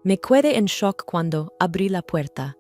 Me quedé en shock cuando abrí la puerta.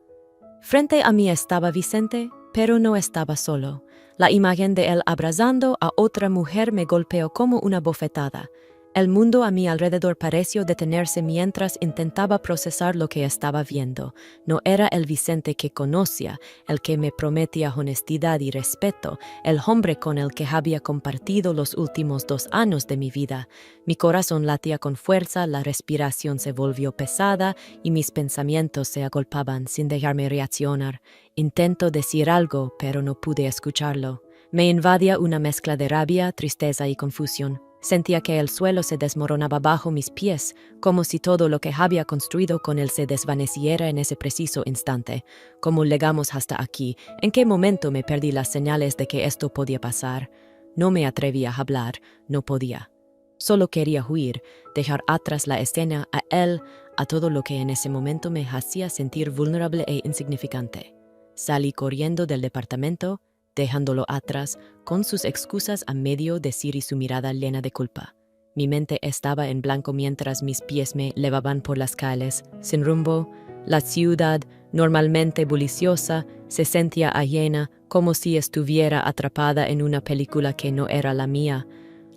Frente a mí estaba Vicente, pero no estaba solo. La imagen de él abrazando a otra mujer me golpeó como una bofetada. El mundo a mi alrededor pareció detenerse mientras intentaba procesar lo que estaba viendo. No era el Vicente que conocía, el que me prometía honestidad y respeto, el hombre con el que había compartido los últimos 2 años de mi vida. Mi corazón latía con fuerza, la respiración se volvió pesada y mis pensamientos se agolpaban sin dejarme reaccionar. Intento decir algo, pero no pude escucharlo. Me invadía una mezcla de rabia, tristeza y confusión. Sentía que el suelo se desmoronaba bajo mis pies, como si todo lo que había construido con él se desvaneciera en ese preciso instante. ¿Cómo llegamos hasta aquí? ¿En qué momento me perdí las señales de que esto podía pasar? No me atrevía a hablar, no podía. Solo quería huir, dejar atrás la escena, a él, a todo lo que en ese momento me hacía sentir vulnerable e insignificante. Salí corriendo del departamento, dejándolo atrás, con sus excusas a medio decir y su mirada llena de culpa. Mi mente estaba en blanco mientras mis pies me levaban por las calles, sin rumbo. La ciudad, normalmente bulliciosa, se sentía ajena, como si estuviera atrapada en una película que no era la mía.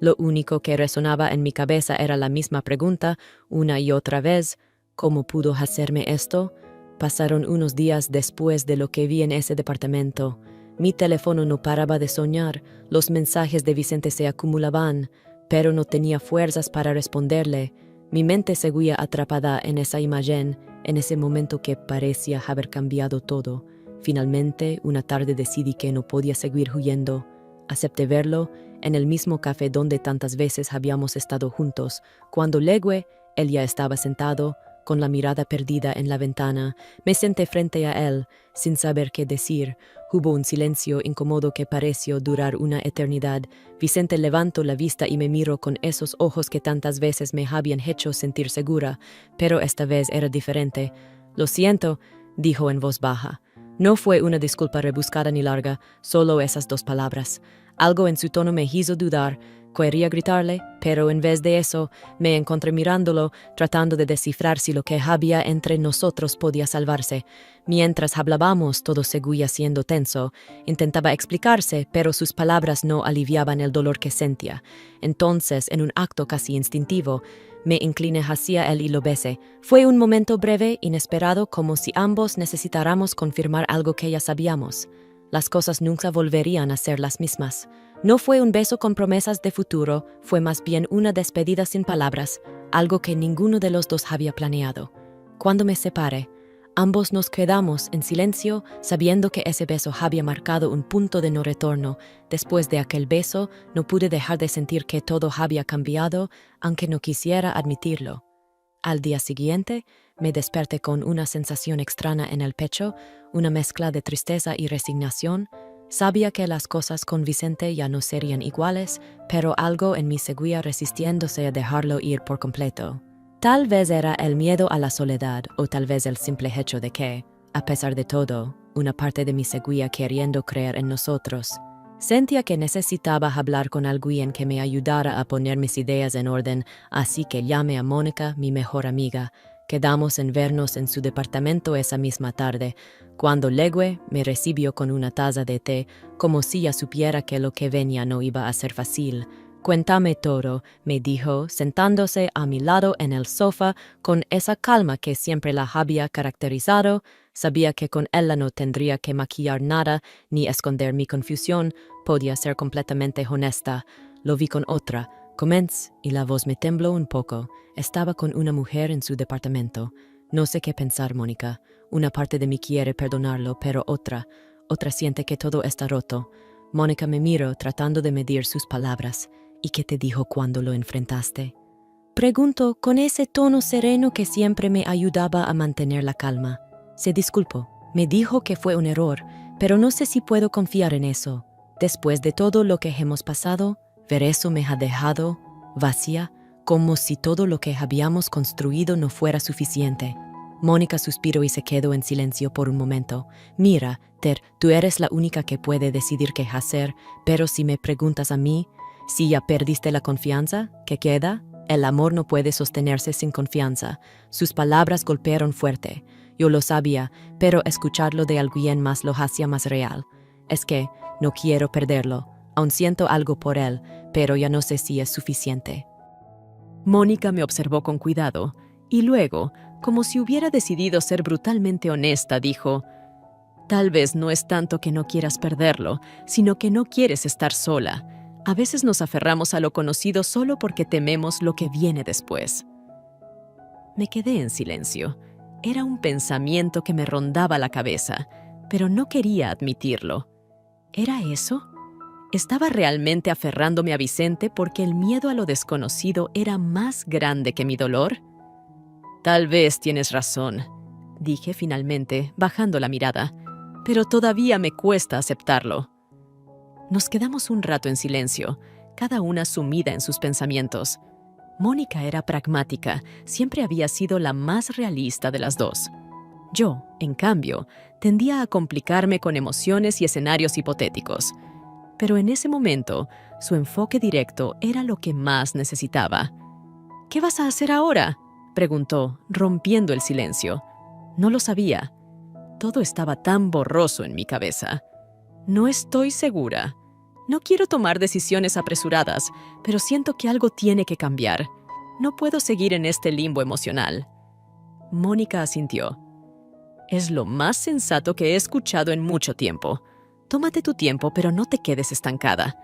Lo único que resonaba en mi cabeza era la misma pregunta, una y otra vez: ¿cómo pudo hacerme esto? Pasaron unos días después de lo que vi en ese departamento. Mi teléfono no paraba de sonar, los mensajes de Vicente se acumulaban, pero no tenía fuerzas para responderle. Mi mente seguía atrapada en esa imagen, en ese momento que parecía haber cambiado todo. Finalmente, una tarde decidí que no podía seguir huyendo. Acepté verlo en el mismo café donde tantas veces habíamos estado juntos. Cuando llegué, él ya estaba sentado, con la mirada perdida en la ventana. Me senté frente a él, sin saber qué decir. Hubo un silencio incómodo que pareció durar una eternidad. Vicente levantó la vista y me miró con esos ojos que tantas veces me habían hecho sentir segura, pero esta vez era diferente. «Lo siento», dijo en voz baja. No fue una disculpa rebuscada ni larga, solo esas 2 palabras. Algo en su tono me hizo dudar. Quería gritarle, pero en vez de eso, me encontré mirándolo, tratando de descifrar si lo que había entre nosotros podía salvarse. Mientras hablábamos, todo seguía siendo tenso. Intentaba explicarse, pero sus palabras no aliviaban el dolor que sentía. Entonces, en un acto casi instintivo, me incliné hacia él y lo besé. Fue un momento breve, inesperado, como si ambos necesitáramos confirmar algo que ya sabíamos. Las cosas nunca volverían a ser las mismas. No fue un beso con promesas de futuro, fue más bien una despedida sin palabras, algo que ninguno de los 2 había planeado. Cuando me separé, ambos nos quedamos en silencio, sabiendo que ese beso había marcado un punto de no retorno. Después de aquel beso, no pude dejar de sentir que todo había cambiado, aunque no quisiera admitirlo. Al día siguiente, me desperté con una sensación extraña en el pecho, una mezcla de tristeza y resignación. Sabía que las cosas con Vicente ya no serían iguales, pero algo en mí seguía resistiéndose a dejarlo ir por completo. Tal vez era el miedo a la soledad, o tal vez el simple hecho de que, a pesar de todo, una parte de mí seguía queriendo creer en nosotros. Sentía que necesitaba hablar con alguien que me ayudara a poner mis ideas en orden, así que llamé a Mónica, mi mejor amiga. Quedamos en vernos en su departamento esa misma tarde. Cuando llegué, me recibió con una taza de té, como si ya supiera que lo que venía no iba a ser fácil. «Cuéntame todo», me dijo, sentándose a mi lado en el sofá con esa calma que siempre la había caracterizado. Sabía que con ella no tendría que maquillar nada ni esconder mi confusión, podía ser completamente honesta. Lo vi con otra. Comencé, y la voz me tembló un poco. Estaba con una mujer en su departamento. No sé qué pensar, Mónica. Una parte de mí quiere perdonarlo, pero otra siente que todo está roto. Mónica me miró tratando de medir sus palabras. ¿Y qué te dijo cuando lo enfrentaste? Preguntó con ese tono sereno que siempre me ayudaba a mantener la calma. Se disculpó. Me dijo que fue un error, pero no sé si puedo confiar en eso. Después de todo lo que hemos pasado, ver eso me ha dejado vacía, como si todo lo que habíamos construido no fuera suficiente. Mónica suspiró y se quedó en silencio por un momento. «Mira, Ter, tú eres la única que puede decidir qué hacer, pero si me preguntas a mí, si ya perdiste la confianza, ¿qué queda? El amor no puede sostenerse sin confianza. Sus palabras golpearon fuerte. Yo lo sabía, pero escucharlo de alguien más lo hacía más real. Es que no quiero perderlo. Aún siento algo por él, pero ya no sé si es suficiente. Mónica me observó con cuidado y luego, como si hubiera decidido ser brutalmente honesta, dijo: «Tal vez no es tanto que no quieras perderlo, sino que no quieres estar sola. A veces nos aferramos a lo conocido solo porque tememos lo que viene después». Me quedé en silencio. Era un pensamiento que me rondaba la cabeza, pero no quería admitirlo. ¿Era eso? ¿Estaba realmente aferrándome a Vicente porque el miedo a lo desconocido era más grande que mi dolor? «Tal vez tienes razón», dije finalmente, bajando la mirada, «pero todavía me cuesta aceptarlo». Nos quedamos un rato en silencio, cada una sumida en sus pensamientos. Mónica era pragmática, siempre había sido la más realista de las dos. Yo, en cambio, tendía a complicarme con emociones y escenarios hipotéticos. Pero en ese momento, su enfoque directo era lo que más necesitaba. «¿Qué vas a hacer ahora?», preguntó, rompiendo el silencio. No lo sabía. Todo estaba tan borroso en mi cabeza. «No estoy segura. No quiero tomar decisiones apresuradas, pero siento que algo tiene que cambiar. No puedo seguir en este limbo emocional». Mónica asintió. «Es lo más sensato que he escuchado en mucho tiempo. Tómate tu tiempo, pero no te quedes estancada.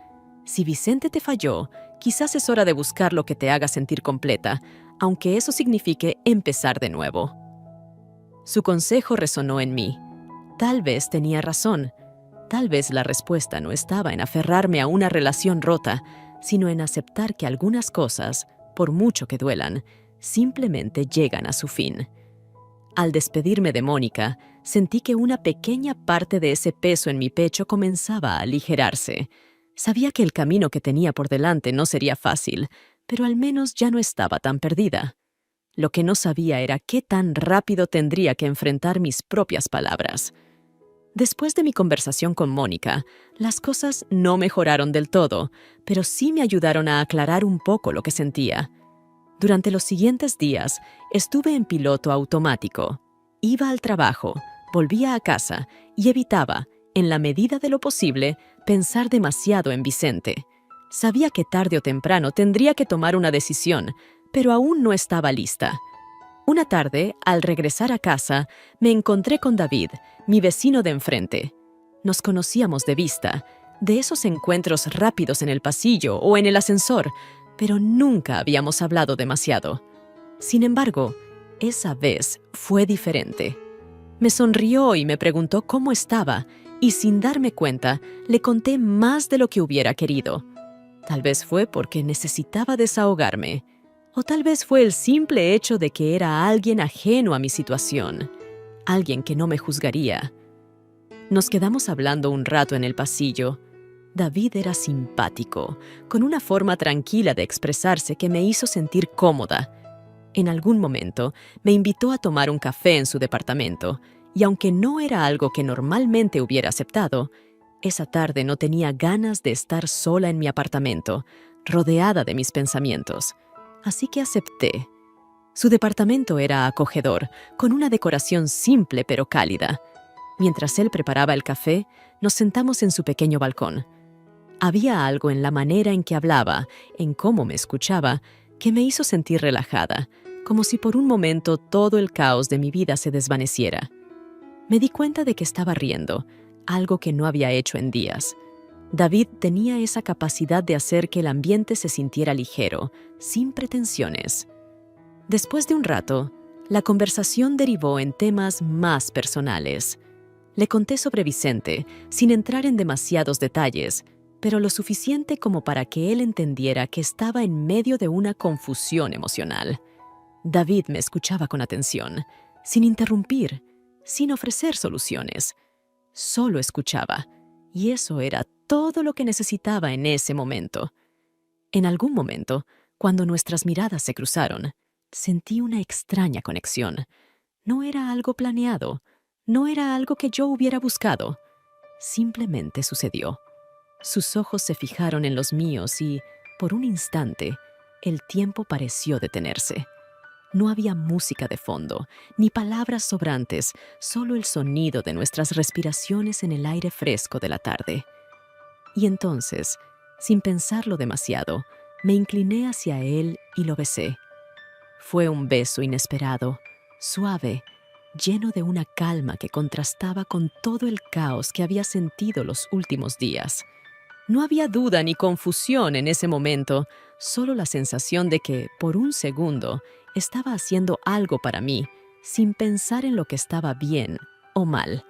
Si Vicente te falló, quizás es hora de buscar lo que te haga sentir completa, aunque eso signifique empezar de nuevo». Su consejo resonó en mí. Tal vez tenía razón. Tal vez la respuesta no estaba en aferrarme a una relación rota, sino en aceptar que algunas cosas, por mucho que duelan, simplemente llegan a su fin. Al despedirme de Mónica, sentí que una pequeña parte de ese peso en mi pecho comenzaba a aligerarse. Sabía que el camino que tenía por delante no sería fácil, pero al menos ya no estaba tan perdida. Lo que no sabía era qué tan rápido tendría que enfrentar mis propias palabras. Después de mi conversación con Mónica, las cosas no mejoraron del todo, pero sí me ayudaron a aclarar un poco lo que sentía. Durante los siguientes días, estuve en piloto automático. Iba al trabajo, volvía a casa y evitaba, en la medida de lo posible, pensar demasiado en Vicente. Sabía que tarde o temprano tendría que tomar una decisión, pero aún no estaba lista. Una tarde, al regresar a casa, me encontré con David, mi vecino de enfrente. Nos conocíamos de vista, de esos encuentros rápidos en el pasillo o en el ascensor, pero nunca habíamos hablado demasiado. Sin embargo, esa vez fue diferente. Me sonrió y me preguntó cómo estaba, y sin darme cuenta, le conté más de lo que hubiera querido. Tal vez fue porque necesitaba desahogarme, o tal vez fue el simple hecho de que era alguien ajeno a mi situación, alguien que no me juzgaría. Nos quedamos hablando un rato en el pasillo. David era simpático, con una forma tranquila de expresarse que me hizo sentir cómoda. En algún momento, me invitó a tomar un café en su departamento, y aunque no era algo que normalmente hubiera aceptado, esa tarde no tenía ganas de estar sola en mi apartamento, rodeada de mis pensamientos. Así que acepté. Su departamento era acogedor, con una decoración simple pero cálida. Mientras él preparaba el café, nos sentamos en su pequeño balcón. Había algo en la manera en que hablaba, en cómo me escuchaba, que me hizo sentir relajada, como si por un momento todo el caos de mi vida se desvaneciera. Me di cuenta de que estaba riendo, algo que no había hecho en días. David tenía esa capacidad de hacer que el ambiente se sintiera ligero, sin pretensiones. Después de un rato, la conversación derivó en temas más personales. Le conté sobre Vicente, sin entrar en demasiados detalles, pero lo suficiente como para que él entendiera que estaba en medio de una confusión emocional. David me escuchaba con atención, sin interrumpir, sin ofrecer soluciones. Solo escuchaba, y eso era todo lo que necesitaba en ese momento. En algún momento, cuando nuestras miradas se cruzaron, sentí una extraña conexión. No era algo planeado, no era algo que yo hubiera buscado. Simplemente sucedió. Sus ojos se fijaron en los míos y, por un instante, El tiempo pareció detenerse. No había música de fondo, ni palabras sobrantes, solo el sonido de nuestras respiraciones en el aire fresco de la tarde. Y entonces, sin pensarlo demasiado, me incliné hacia él y lo besé. Fue un beso inesperado, suave, lleno de una calma que contrastaba con todo el caos que había sentido los últimos días. No había duda ni confusión en ese momento, solo la sensación de que, por un segundo, estaba haciendo algo para mí, sin pensar en lo que estaba bien o mal.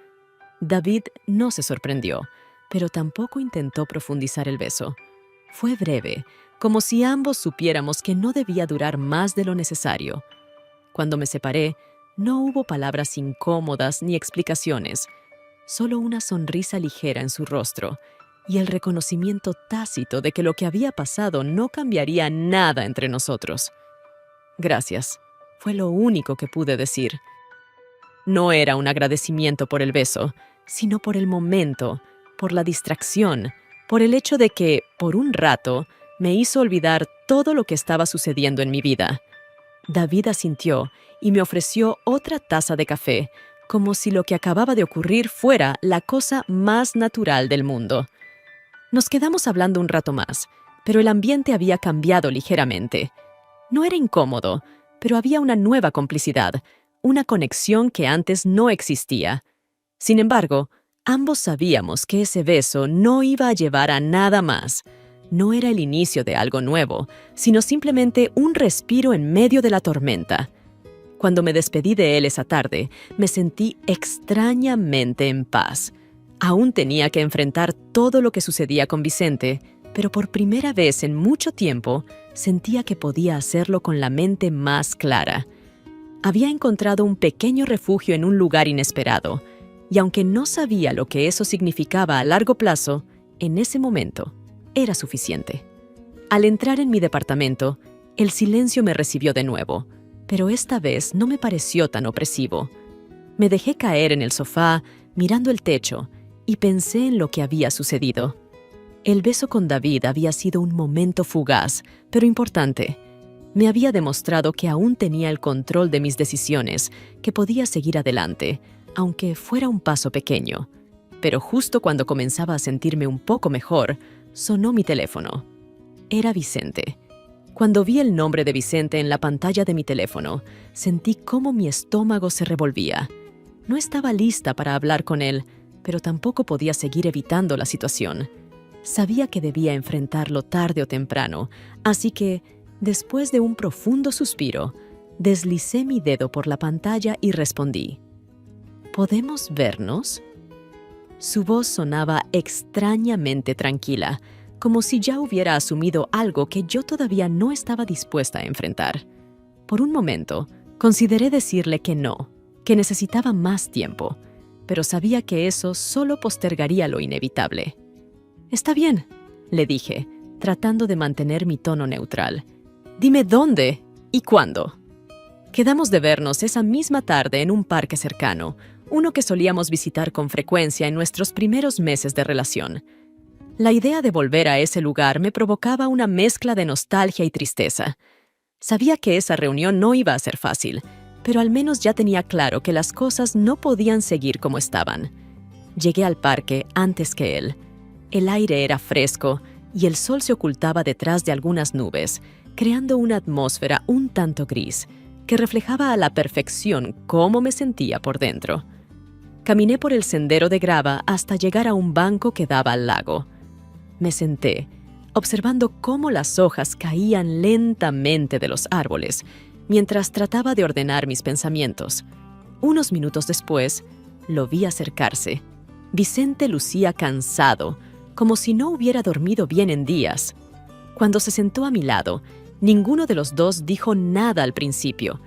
David no se sorprendió, pero tampoco intentó profundizar el beso. Fue breve, como si ambos supiéramos que no debía durar más de lo necesario. Cuando me separé, no hubo palabras incómodas ni explicaciones, solo una sonrisa ligera en su rostro y el reconocimiento tácito de que lo que había pasado no cambiaría nada entre nosotros. Gracias, fue lo único que pude decir. No era un agradecimiento por el beso, sino por el momento, por la distracción, por el hecho de que, por un rato, me hizo olvidar todo lo que estaba sucediendo en mi vida. David asintió y me ofreció otra taza de café, como si lo que acababa de ocurrir fuera la cosa más natural del mundo. Nos quedamos hablando un rato más, pero el ambiente había cambiado ligeramente. No era incómodo, pero había una nueva complicidad, una conexión que antes no existía. Sin embargo, ambos sabíamos que ese beso no iba a llevar a nada más. No era el inicio de algo nuevo, sino simplemente un respiro en medio de la tormenta. Cuando me despedí de él esa tarde, me sentí extrañamente en paz. Aún tenía que enfrentar todo lo que sucedía con Vicente, pero por primera vez en mucho tiempo sentía que podía hacerlo con la mente más clara. Había encontrado un pequeño refugio en un lugar inesperado, y aunque no sabía lo que eso significaba a largo plazo, en ese momento era suficiente. Al entrar en mi departamento, el silencio me recibió de nuevo, pero esta vez no me pareció tan opresivo. Me dejé caer en el sofá, mirando el techo, y pensé en lo que había sucedido. El beso con David había sido un momento fugaz, pero importante. Me había demostrado que aún tenía el control de mis decisiones, que podía seguir adelante, aunque fuera un paso pequeño. Pero justo cuando comenzaba a sentirme un poco mejor, sonó mi teléfono. Era Vicente. Cuando vi el nombre de Vicente en la pantalla de mi teléfono, sentí cómo mi estómago se revolvía. No estaba lista para hablar con él, pero tampoco podía seguir evitando la situación. Sabía que debía enfrentarlo tarde o temprano, así que, después de un profundo suspiro, deslicé mi dedo por la pantalla y respondí: ¿Podemos vernos? Su voz sonaba extrañamente tranquila, como si ya hubiera asumido algo que yo todavía no estaba dispuesta a enfrentar. Por un momento, consideré decirle que no, que necesitaba más tiempo, pero sabía que eso solo postergaría lo inevitable. «Está bien», le dije, tratando de mantener mi tono neutral. «Dime dónde y cuándo». Quedamos de vernos esa misma tarde en un parque cercano, uno que solíamos visitar con frecuencia en nuestros primeros meses de relación. La idea de volver a ese lugar me provocaba una mezcla de nostalgia y tristeza. Sabía que esa reunión no iba a ser fácil, pero al menos ya tenía claro que las cosas no podían seguir como estaban. Llegué al parque antes que él. El aire era fresco y el sol se ocultaba detrás de algunas nubes, creando una atmósfera un tanto gris, que reflejaba a la perfección cómo me sentía por dentro. Caminé por el sendero de grava hasta llegar a un banco que daba al lago. Me senté, observando cómo las hojas caían lentamente de los árboles, mientras trataba de ordenar mis pensamientos. Unos minutos después, lo vi acercarse. Vicente lucía cansado, como si no hubiera dormido bien en días. Cuando se sentó a mi lado, ninguno de los dos dijo nada al principio.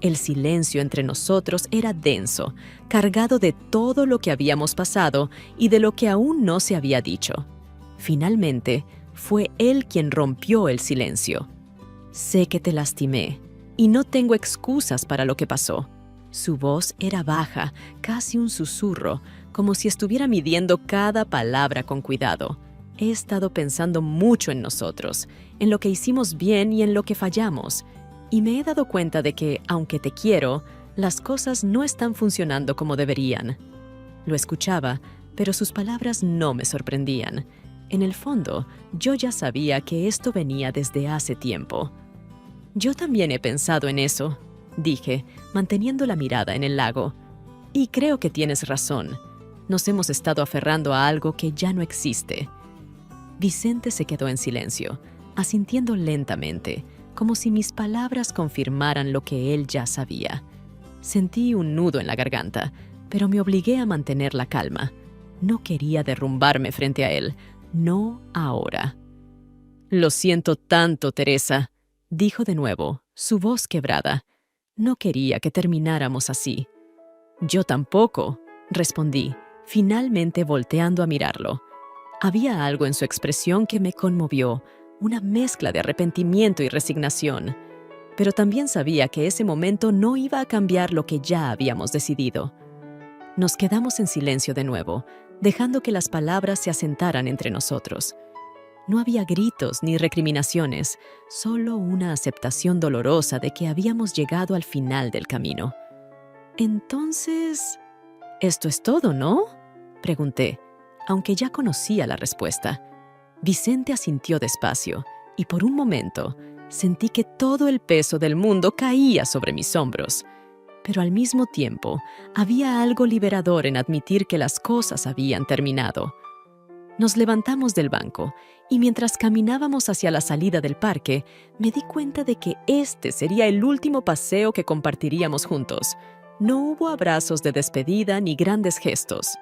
El silencio entre nosotros era denso, cargado de todo lo que habíamos pasado y de lo que aún no se había dicho. Finalmente, fue él quien rompió el silencio. «Sé que te lastimé, y no tengo excusas para lo que pasó». Su voz era baja, casi un susurro, como si estuviera midiendo cada palabra con cuidado. He estado pensando mucho en nosotros, en lo que hicimos bien y en lo que fallamos, y me he dado cuenta de que, aunque te quiero, las cosas no están funcionando como deberían. Lo escuchaba, pero sus palabras no me sorprendían. En el fondo, yo ya sabía que esto venía desde hace tiempo. Yo también he pensado en eso, dije, manteniendo la mirada en el lago. Y creo que tienes razón. Nos hemos estado aferrando a algo que ya no existe. Vicente se quedó en silencio, asintiendo lentamente, como si mis palabras confirmaran lo que él ya sabía. Sentí un nudo en la garganta, pero me obligué a mantener la calma. No quería derrumbarme frente a él, no ahora. «Lo siento tanto, Teresa», dijo de nuevo, su voz quebrada. No quería que termináramos así. «Yo tampoco», respondí, finalmente volteando a mirarlo. Había algo en su expresión que me conmovió, una mezcla de arrepentimiento y resignación. Pero también sabía que ese momento no iba a cambiar lo que ya habíamos decidido. Nos quedamos en silencio de nuevo, dejando que las palabras se asentaran entre nosotros. No había gritos ni recriminaciones, solo una aceptación dolorosa de que habíamos llegado al final del camino. Entonces, ¿esto es todo, no?, pregunté, aunque ya conocía la respuesta. Vicente asintió despacio, y por un momento sentí que todo el peso del mundo caía sobre mis hombros. Pero al mismo tiempo, había algo liberador en admitir que las cosas habían terminado. Nos levantamos del banco, y mientras caminábamos hacia la salida del parque, me di cuenta de que este sería el último paseo que compartiríamos juntos. No hubo abrazos de despedida ni grandes gestos.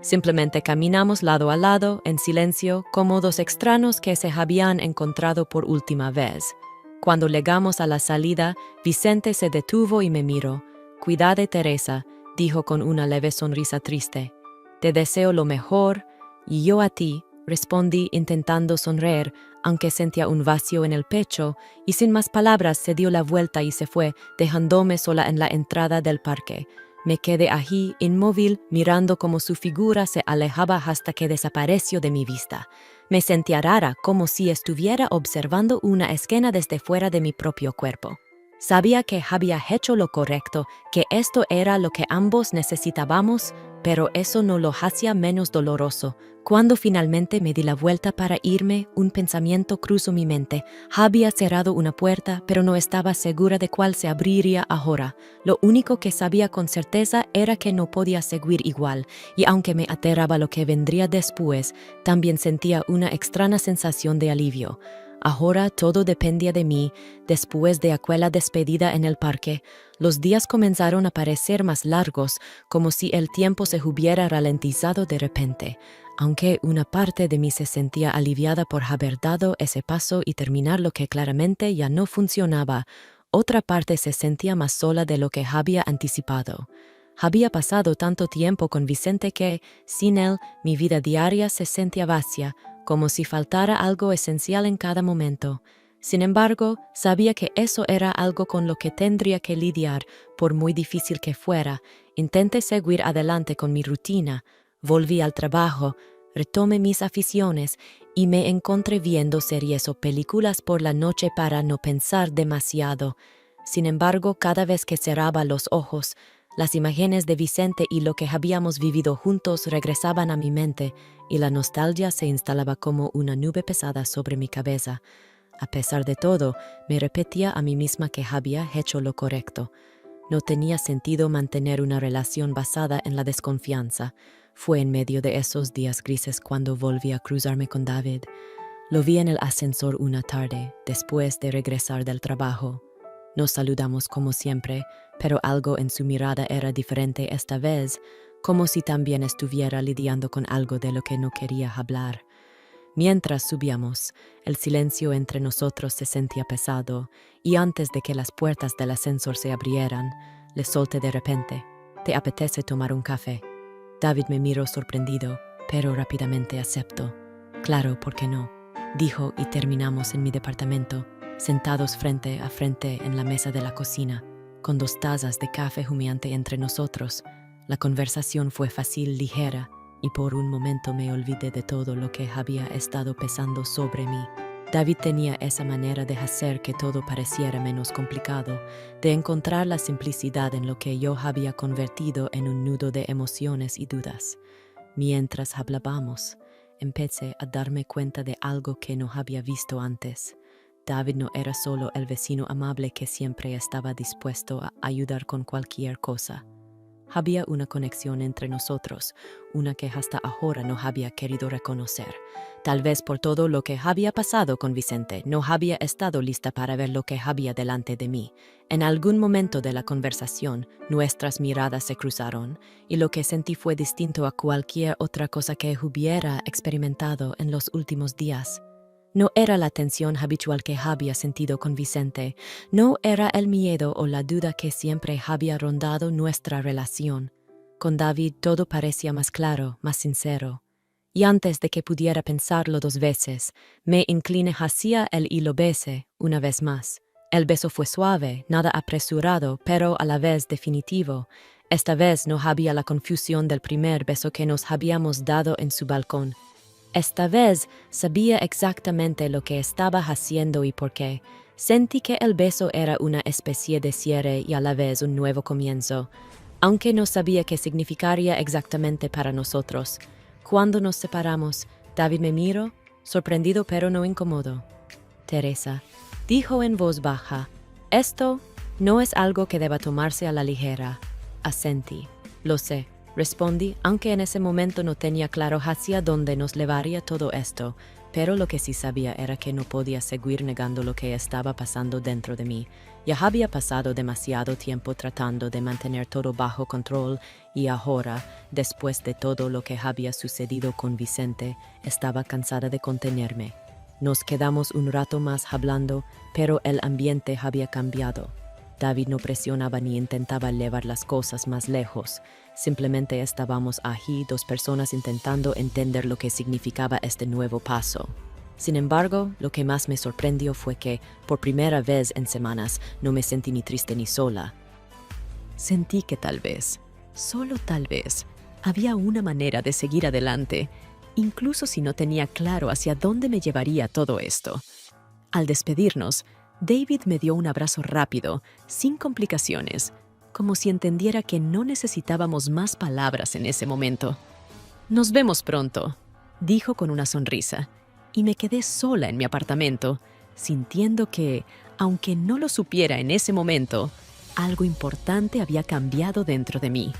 Simplemente caminamos lado a lado, en silencio, como dos extraños que se habían encontrado por última vez. Cuando llegamos a la salida, Vicente se detuvo y me miró. «Cuídate, Teresa», dijo con una leve sonrisa triste. «Te deseo lo mejor, y yo a ti», respondí intentando sonreír, aunque sentía un vacío en el pecho, y sin más palabras se dio la vuelta y se fue, dejándome sola en la entrada del parque. Me quedé allí, inmóvil, mirando cómo su figura se alejaba hasta que desapareció de mi vista. Me sentía rara, como si estuviera observando una escena desde fuera de mi propio cuerpo. Sabía que había hecho lo correcto, que esto era lo que ambos necesitábamos, pero eso no lo hacía menos doloroso. Cuando finalmente me di la vuelta para irme, un pensamiento cruzó mi mente. Había cerrado una puerta, pero no estaba segura de cuál se abriría ahora. Lo único que sabía con certeza era que no podía seguir igual, y aunque me aterraba lo que vendría después, también sentía una extraña sensación de alivio. Ahora todo dependía de mí. Después de aquella despedida en el parque, los días comenzaron a parecer más largos, como si el tiempo se hubiera ralentizado de repente. Aunque una parte de mí se sentía aliviada por haber dado ese paso y terminar lo que claramente ya no funcionaba, otra parte se sentía más sola de lo que había anticipado. Había pasado tanto tiempo con Vicente que, sin él, mi vida diaria se sentía vacía, como si faltara algo esencial en cada momento. Sin embargo, sabía que eso era algo con lo que tendría que lidiar, por muy difícil que fuera. Intenté seguir adelante con mi rutina, volví al trabajo, retomé mis aficiones y me encontré viendo series o películas por la noche para no pensar demasiado. Sin embargo, cada vez que cerraba los ojos, las imágenes de Vicente y lo que habíamos vivido juntos regresaban a mi mente, y la nostalgia se instalaba como una nube pesada sobre mi cabeza. A pesar de todo, me repetía a mí misma que había hecho lo correcto. No tenía sentido mantener una relación basada en la desconfianza. Fue en medio de esos días grises cuando volví a cruzarme con David. Lo vi en el ascensor una tarde, después de regresar del trabajo. Nos saludamos como siempre, pero algo en su mirada era diferente esta vez, como si también estuviera lidiando con algo de lo que no quería hablar. Mientras subíamos, el silencio entre nosotros se sentía pesado, y antes de que las puertas del ascensor se abrieran, le solté de repente: «¿Te apetece tomar un café?». David me miró sorprendido, pero rápidamente aceptó. «Claro, ¿por qué no?», dijo, y terminamos en mi departamento, sentados frente a frente en la mesa de la cocina, con 2 tazas de café humeante entre nosotros. La conversación fue fácil, ligera, y por un momento me olvidé de todo lo que había estado pesando sobre mí. David tenía esa manera de hacer que todo pareciera menos complicado, de encontrar la simplicidad en lo que yo había convertido en un nudo de emociones y dudas. Mientras hablábamos, empecé a darme cuenta de algo que no había visto antes. David no era solo el vecino amable que siempre estaba dispuesto a ayudar con cualquier cosa. Había una conexión entre nosotros, una que hasta ahora no había querido reconocer. Tal vez por todo lo que había pasado con Vicente, no había estado lista para ver lo que había delante de mí. En algún momento de la conversación, nuestras miradas se cruzaron, y lo que sentí fue distinto a cualquier otra cosa que hubiera experimentado en los últimos días. No era la tensión habitual que había sentido con Vicente, no era el miedo o la duda que siempre había rondado nuestra relación. Con David todo parecía más claro, más sincero. Y antes de que pudiera pensarlo dos veces, me incliné hacia él y lo besé una vez más. El beso fue suave, nada apresurado, pero a la vez definitivo. Esta vez no había la confusión del primer beso que nos habíamos dado en su balcón. Esta vez sabía exactamente lo que estaba haciendo y por qué. Sentí que el beso era una especie de cierre y a la vez un nuevo comienzo, aunque no sabía qué significaría exactamente para nosotros. Cuando nos separamos, David me miró, sorprendido pero no incómodo. «Teresa», dijo en voz baja, «esto no es algo que deba tomarse a la ligera». Asentí. «Lo sé», respondí, aunque en ese momento no tenía claro hacia dónde nos llevaría todo esto, pero lo que sí sabía era que no podía seguir negando lo que estaba pasando dentro de mí. Ya había pasado demasiado tiempo tratando de mantener todo bajo control y ahora, después de todo lo que había sucedido con Vicente, estaba cansada de contenerme. Nos quedamos un rato más hablando, pero el ambiente había cambiado. David no presionaba ni intentaba llevar las cosas más lejos. Simplemente estábamos allí, dos personas intentando entender lo que significaba este nuevo paso. Sin embargo, lo que más me sorprendió fue que, por primera vez en semanas, no me sentí ni triste ni sola. Sentí que tal vez, solo tal vez, había una manera de seguir adelante, incluso si no tenía claro hacia dónde me llevaría todo esto. Al despedirnos, David me dio un abrazo rápido, sin complicaciones, como si entendiera que no necesitábamos más palabras en ese momento. «Nos vemos pronto», dijo con una sonrisa, y me quedé sola en mi apartamento, sintiendo que, aunque no lo supiera en ese momento, algo importante había cambiado dentro de mí.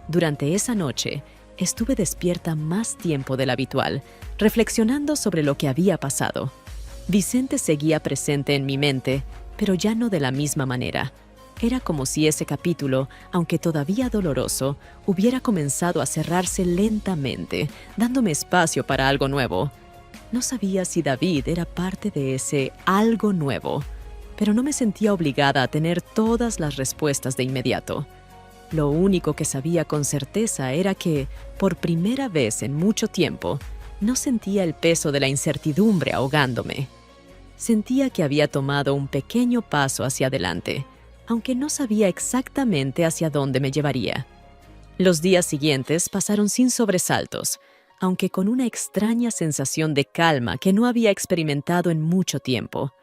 Durante esa noche, estuve despierta más tiempo del habitual, reflexionando sobre lo que había pasado. Vicente seguía presente en mi mente, pero ya no de la misma manera. Era como si ese capítulo, aunque todavía doloroso, hubiera comenzado a cerrarse lentamente, dándome espacio para algo nuevo. No sabía si David era parte de ese algo nuevo, pero no me sentía obligada a tener todas las respuestas de inmediato. Lo único que sabía con certeza era que, por primera vez en mucho tiempo, no sentía el peso de la incertidumbre ahogándome. Sentía que había tomado un pequeño paso hacia adelante, aunque no sabía exactamente hacia dónde me llevaría. Los días siguientes pasaron sin sobresaltos, aunque con una extraña sensación de calma que no había experimentado en mucho tiempo.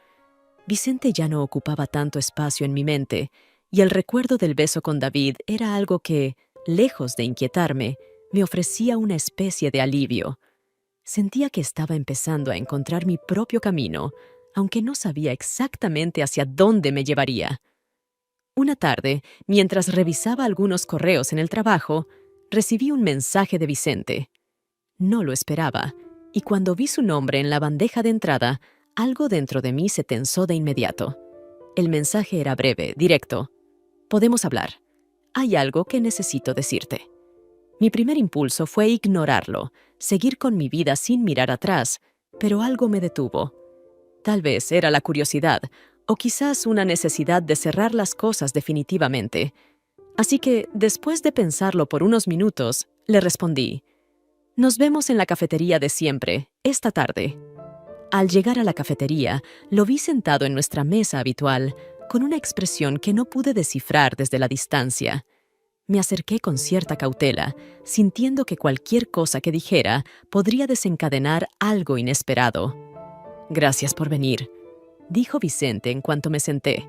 Vicente ya no ocupaba tanto espacio en mi mente, y el recuerdo del beso con David era algo que, lejos de inquietarme, me ofrecía una especie de alivio. Sentía que estaba empezando a encontrar mi propio camino, aunque no sabía exactamente hacia dónde me llevaría. Una tarde, mientras revisaba algunos correos en el trabajo, recibí un mensaje de Vicente. No lo esperaba, y cuando vi su nombre en la bandeja de entrada, algo dentro de mí se tensó de inmediato. El mensaje era breve, directo. «Podemos hablar. Hay algo que necesito decirte». Mi primer impulso fue ignorarlo, seguir con mi vida sin mirar atrás, pero algo me detuvo. Tal vez era la curiosidad, o quizás una necesidad de cerrar las cosas definitivamente. Así que, después de pensarlo por unos minutos, le respondí: «Nos vemos en la cafetería de siempre, esta tarde». Al llegar a la cafetería, lo vi sentado en nuestra mesa habitual, con una expresión que no pude descifrar desde la distancia. Me acerqué con cierta cautela, sintiendo que cualquier cosa que dijera podría desencadenar algo inesperado. «Gracias por venir», dijo Vicente en cuanto me senté.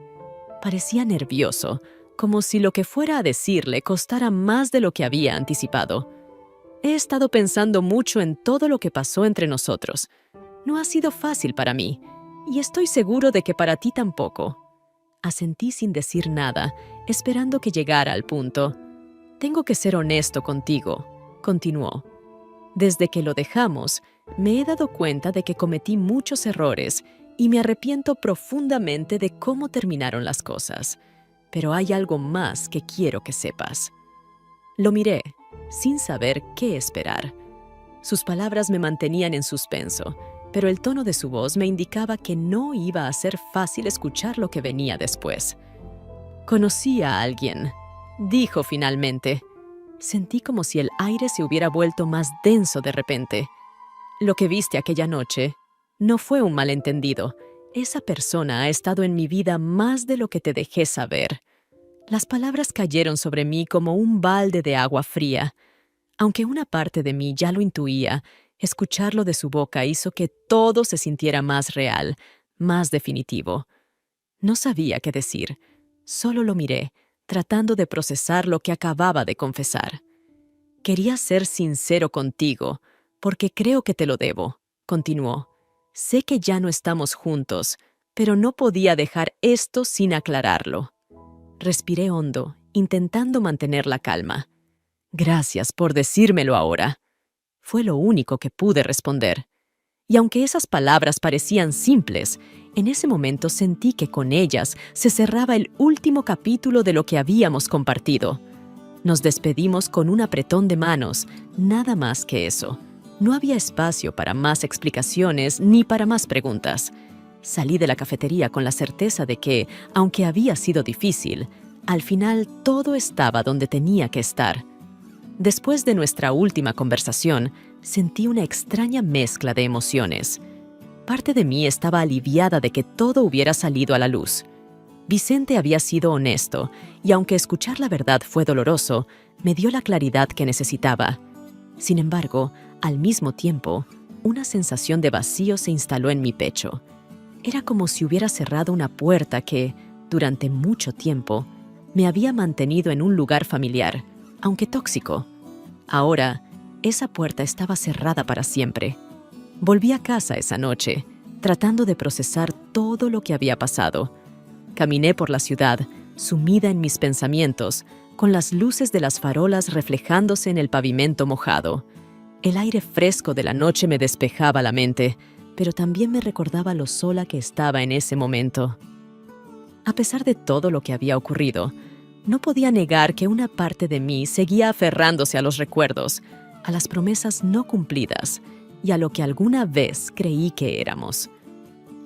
Parecía nervioso, como si lo que fuera a decirle costara más de lo que había anticipado. He estado pensando mucho en todo lo que pasó entre nosotros. No ha sido fácil para mí, y estoy seguro de que para ti tampoco. Asentí sin decir nada, esperando que llegara al punto. «Tengo que ser honesto contigo», continuó. «Desde que lo dejamos, me he dado cuenta de que cometí muchos errores y me arrepiento profundamente de cómo terminaron las cosas. Pero hay algo más que quiero que sepas». Lo miré, sin saber qué esperar. Sus palabras me mantenían en suspenso, pero el tono de su voz me indicaba que no iba a ser fácil escuchar lo que venía después. «Conocí a alguien», dijo finalmente. Sentí como si el aire se hubiera vuelto más denso de repente. «Lo que viste aquella noche no fue un malentendido. Esa persona ha estado en mi vida más de lo que te dejé saber». Las palabras cayeron sobre mí como un balde de agua fría. Aunque una parte de mí ya lo intuía, escucharlo de su boca hizo que todo se sintiera más real, más definitivo. No sabía qué decir. Solo lo miré, tratando de procesar lo que acababa de confesar. «Quería ser sincero contigo, porque creo que te lo debo», continuó. «Sé que ya no estamos juntos, pero no podía dejar esto sin aclararlo». Respiré hondo, intentando mantener la calma. «Gracias por decírmelo ahora», fue lo único que pude responder. Y aunque esas palabras parecían simples, en ese momento sentí que con ellas se cerraba el último capítulo de lo que habíamos compartido. Nos despedimos con un apretón de manos, nada más que eso. No había espacio para más explicaciones ni para más preguntas. Salí de la cafetería con la certeza de que, aunque había sido difícil, al final todo estaba donde tenía que estar. Después de nuestra última conversación, sentí una extraña mezcla de emociones. Parte de mí estaba aliviada de que todo hubiera salido a la luz. Vicente había sido honesto, y aunque escuchar la verdad fue doloroso, me dio la claridad que necesitaba. Sin embargo, al mismo tiempo, una sensación de vacío se instaló en mi pecho. Era como si hubiera cerrado una puerta que, durante mucho tiempo, me había mantenido en un lugar familiar, aunque tóxico. Ahora, esa puerta estaba cerrada para siempre. Volví a casa esa noche, tratando de procesar todo lo que había pasado. Caminé por la ciudad, sumida en mis pensamientos, con las luces de las farolas reflejándose en el pavimento mojado. El aire fresco de la noche me despejaba la mente, pero también me recordaba lo sola que estaba en ese momento. A pesar de todo lo que había ocurrido, no podía negar que una parte de mí seguía aferrándose a los recuerdos, a las promesas no cumplidas y a lo que alguna vez creí que éramos.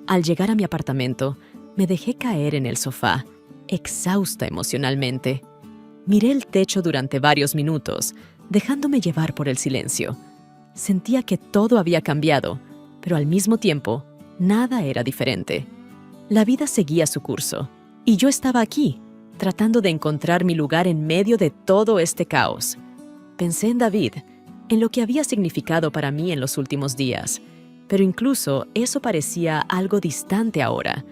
Al llegar a mi apartamento, me dejé caer en el sofá, exhausta emocionalmente. Miré el techo durante varios minutos, dejándome llevar por el silencio. Sentía que todo había cambiado, pero al mismo tiempo, nada era diferente. La vida seguía su curso, y yo estaba aquí, tratando de encontrar mi lugar en medio de todo este caos. Pensé en David, en lo que había significado para mí en los últimos días, pero incluso eso parecía algo distante ahora,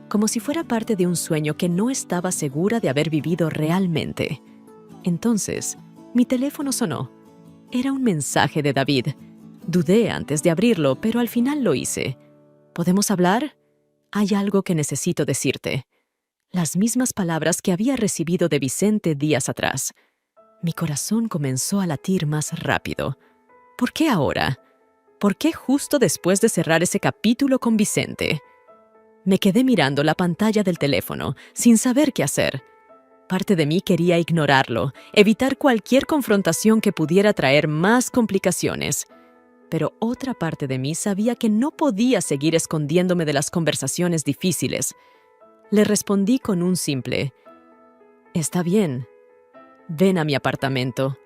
como si fuera parte de un sueño que no estaba segura de haber vivido realmente. Entonces, mi teléfono sonó. Era un mensaje de David. Dudé antes de abrirlo, pero al final lo hice. ¿Podemos hablar? Hay algo que necesito decirte. Las mismas palabras que había recibido de Vicente días atrás. Mi corazón comenzó a latir más rápido. ¿Por qué ahora? ¿Por qué justo después de cerrar ese capítulo con Vicente? Me quedé mirando la pantalla del teléfono, sin saber qué hacer. Parte de mí quería ignorarlo, evitar cualquier confrontación que pudiera traer más complicaciones. Pero otra parte de mí sabía que no podía seguir escondiéndome de las conversaciones difíciles. Le respondí con un simple: «Está bien. Ven a mi apartamento».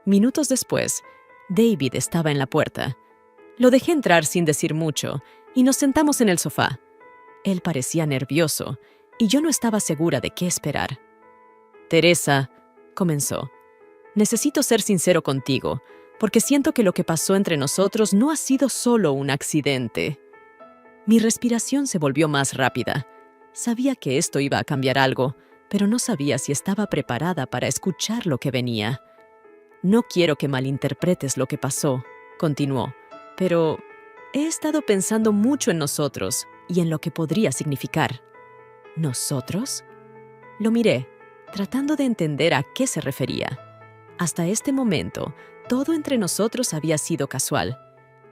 Minutos después, David estaba en la puerta. Lo dejé entrar sin decir mucho y nos sentamos en el sofá. Él parecía nervioso y yo no estaba segura de qué esperar. «Teresa», comenzó. Necesito ser sincero contigo, porque siento que lo que pasó entre nosotros no ha sido solo un accidente. Mi respiración se volvió más rápida. Sabía que esto iba a cambiar algo, pero no sabía si estaba preparada para escuchar lo que venía. No quiero que malinterpretes lo que pasó, continuó, pero he estado pensando mucho en nosotros y en lo que podría significar. ¿Nosotros? Lo miré, tratando de entender a qué se refería. Hasta este momento, todo entre nosotros había sido casual,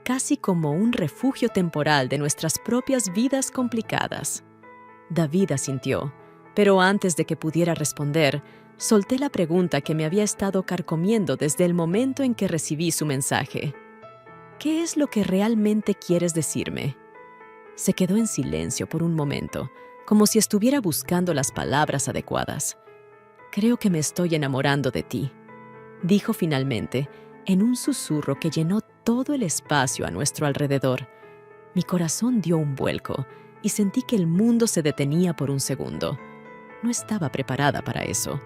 casi como un refugio temporal de nuestras propias vidas complicadas. David asintió, pero antes de que pudiera responder, solté la pregunta que me había estado carcomiendo desde el momento en que recibí su mensaje. ¿Qué es lo que realmente quieres decirme? Se quedó en silencio por un momento, como si estuviera buscando las palabras adecuadas. Creo que me estoy enamorando de ti, dijo finalmente, en un susurro que llenó todo el espacio a nuestro alrededor. Mi corazón dio un vuelco y sentí que el mundo se detenía por un segundo. No estaba preparada para eso.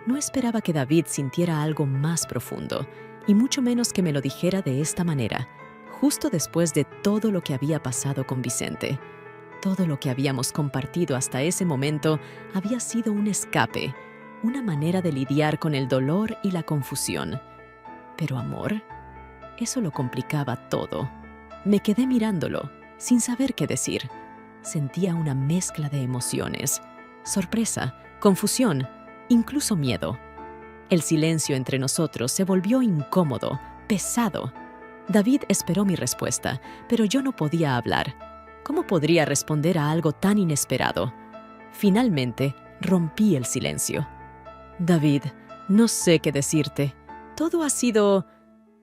No esperaba que David sintiera algo más profundo, y mucho menos que me lo dijera de esta manera, justo después de todo lo que había pasado con Vicente. Todo lo que habíamos compartido hasta ese momento había sido un escape, una manera de lidiar con el dolor y la confusión. Pero amor, eso lo complicaba todo. Me quedé mirándolo, sin saber qué decir. Sentía una mezcla de emociones: sorpresa, confusión, incluso miedo. El silencio entre nosotros se volvió incómodo, pesado. David esperó mi respuesta, pero yo no podía hablar. ¿Cómo podría responder a algo tan inesperado? Finalmente, rompí el silencio. David, no sé qué decirte. Todo ha sido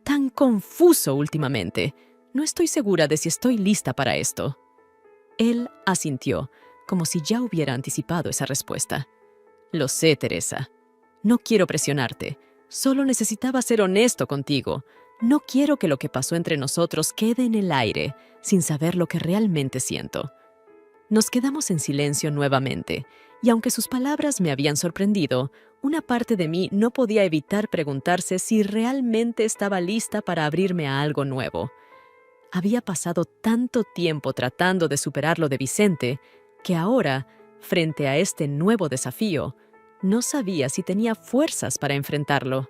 tan confuso últimamente. No estoy segura de si estoy lista para esto. Él asintió, como si ya hubiera anticipado esa respuesta. Lo sé, Teresa. No quiero presionarte. Solo necesitaba ser honesto contigo. No quiero que lo que pasó entre nosotros quede en el aire, sin saber lo que realmente siento. Nos quedamos en silencio nuevamente, y aunque sus palabras me habían sorprendido, una parte de mí no podía evitar preguntarse si realmente estaba lista para abrirme a algo nuevo. Había pasado tanto tiempo tratando de superar lo de Vicente, que ahora, frente a este nuevo desafío, no sabía si tenía fuerzas para enfrentarlo.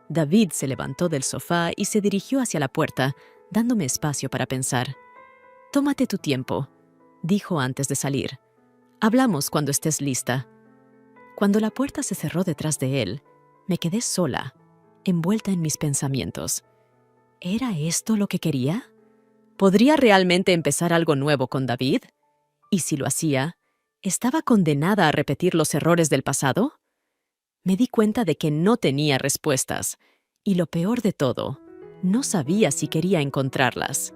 David se levantó del sofá y se dirigió hacia la puerta, dándome espacio para pensar. «Tómate tu tiempo», dijo antes de salir. «Hablamos cuando estés lista». Cuando la puerta se cerró detrás de él, me quedé sola, envuelta en mis pensamientos. ¿Era esto lo que quería? ¿Podría realmente empezar algo nuevo con David? Y si lo hacía, ¿estaba condenada a repetir los errores del pasado? Me di cuenta de que no tenía respuestas, y lo peor de todo, no sabía si quería encontrarlas.